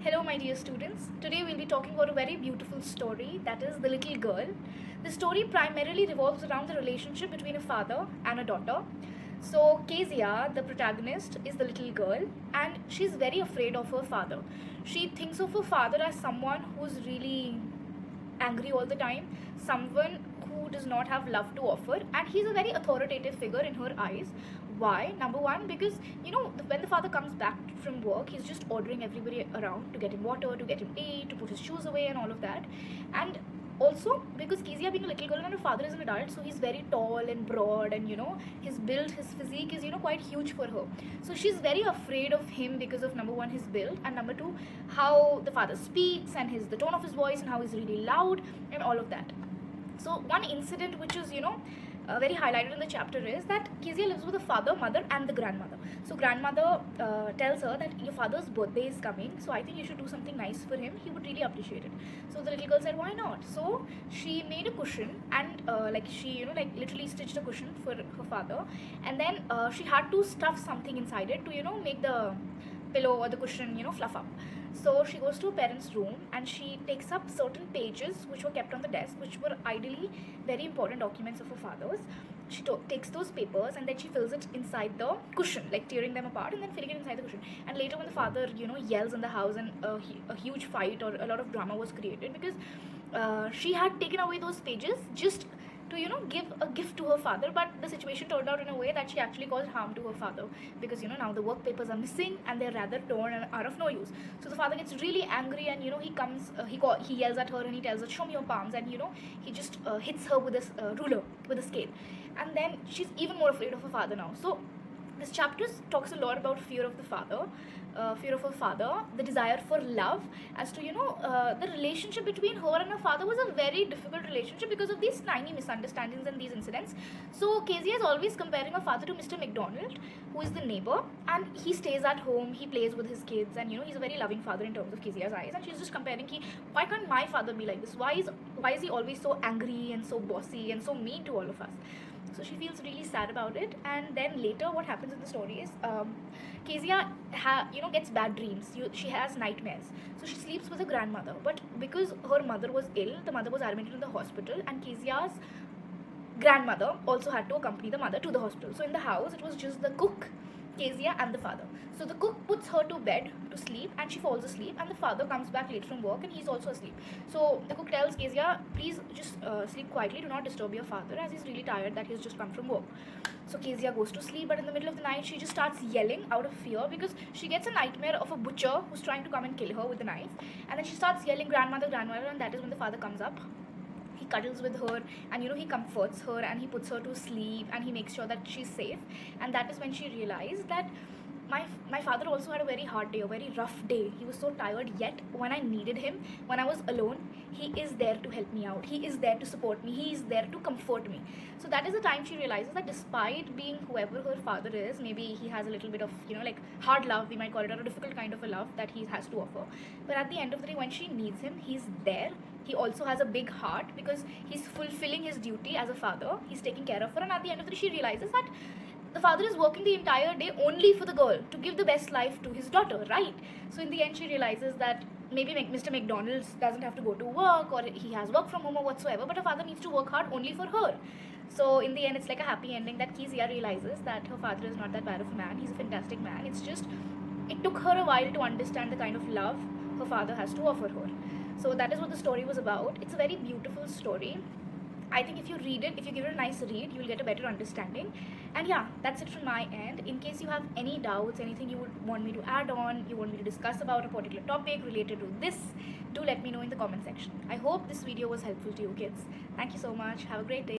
Hello, my dear students. Today we'll be talking about a very beautiful story, that is The Little Girl. The story primarily revolves around the relationship between a father and a daughter. So, Kezia, the protagonist, is the little girl and she's very afraid of her father. She thinks of her father as someone who's really angry all the time, someone who does not have love to offer, and he's a very authoritative figure in her eyes. Why? Number one, because when the father comes back from work, he's just ordering everybody around to get him water, to get him tea, to put his shoes away, and all of that. And also because Kezia being a little girl and her father is an adult, so he's very tall and broad, and his build, his physique is quite huge for her. So she's very afraid of him because of number one, his build, and number two, how the father speaks and the tone of his voice and how he's really loud and all of that. So one incident which is very highlighted in the chapter is that Kezia lives with the father, mother, and the grandmother. So grandmother tells her that your father's birthday is coming, so I think you should do something nice for him. He would really appreciate it. So the little girl said, why not? So she made a cushion and she literally stitched a cushion for her father, and then she had to stuff something inside it to make the pillow or the cushion fluff up. So she goes to her parents' room and she takes up certain pages which were kept on the desk, which were ideally very important documents of her father's. She takes those papers and then she fills it inside the cushion, like tearing them apart and then filling it inside the cushion. And later when the father yells in the house and a huge fight or a lot of drama was created because she had taken away those pages just to give a gift to her father, but the situation turned out in a way that she actually caused harm to her father because now the work papers are missing and they're rather torn and are of no use. So the father gets really angry and he comes, he yells at her and he tells her, show me your palms, and he just hits her with this ruler, with a scale, and then she's even more afraid of her father now. So this chapter talks a lot about fear of the father, fear of her father, the desire for love, as to the relationship between her and her father was a very difficult relationship because of these tiny misunderstandings and these incidents. So Kezia is always comparing her father to Mr. McDonald, who is the neighbor, and he stays at home, he plays with his kids, and he's a very loving father in terms of Kezia's eyes. And she's just comparing, why can't my father be like this? Why is he always so angry and so bossy and so mean to all of us? So she feels really sad about it. And then later what happens in the story is Kezia gets bad dreams. She has nightmares. So she sleeps with her grandmother, but because her mother was ill, the mother was admitted in the hospital, and Kezia's grandmother also had to accompany the mother to the hospital. So in the house it was just the cook, Kezia, and the father. So the cook puts her to bed to sleep and she falls asleep, and the father comes back late from work and he's also asleep. So the cook tells Kezia, please just sleep quietly, do not disturb your father as he's really tired that he's just come from work. So Kezia goes to sleep, but in the middle of the night she just starts yelling out of fear because she gets a nightmare of a butcher who's trying to come and kill her with a knife, and then she starts yelling, grandmother, grandmother, and that is when the father comes up. He cuddles with her and he comforts her and he puts her to sleep and he makes sure that she's safe. And that is when she realized that my father also had a very hard day, a very rough day. He was so tired, yet when I needed him, when I was alone, he is there to help me out. He is there to support me. He is there to comfort me. So that is the time she realizes that despite being whoever her father is, maybe he has a little bit of like hard love, we might call it, or a difficult kind of a love that he has to offer, but at the end of the day when she needs him, he's there. He also has a big heart because he's fulfilling his duty as a father. He's taking care of her, and at the end of the day she realizes that the father is working the entire day only for the girl, to give the best life to his daughter, right? So in the end she realizes that maybe Mr. McDonald's doesn't have to go to work, or he has work from home or whatsoever, but her father needs to work hard only for her. So in the end it's like a happy ending that Kezia realizes that her father is not that bad of a man. He's a fantastic man. It's just, it took her a while to understand the kind of love her father has to offer her. So that is what the story was about. It's a very beautiful story. I think if you read it, if you give it a nice read, you will get a better understanding. And yeah, that's it from my end. In case you have any doubts, anything you would want me to add on, you want me to discuss about a particular topic related to this, do let me know in the comment section. I hope this video was helpful to you kids. Thank you so much. Have a great day.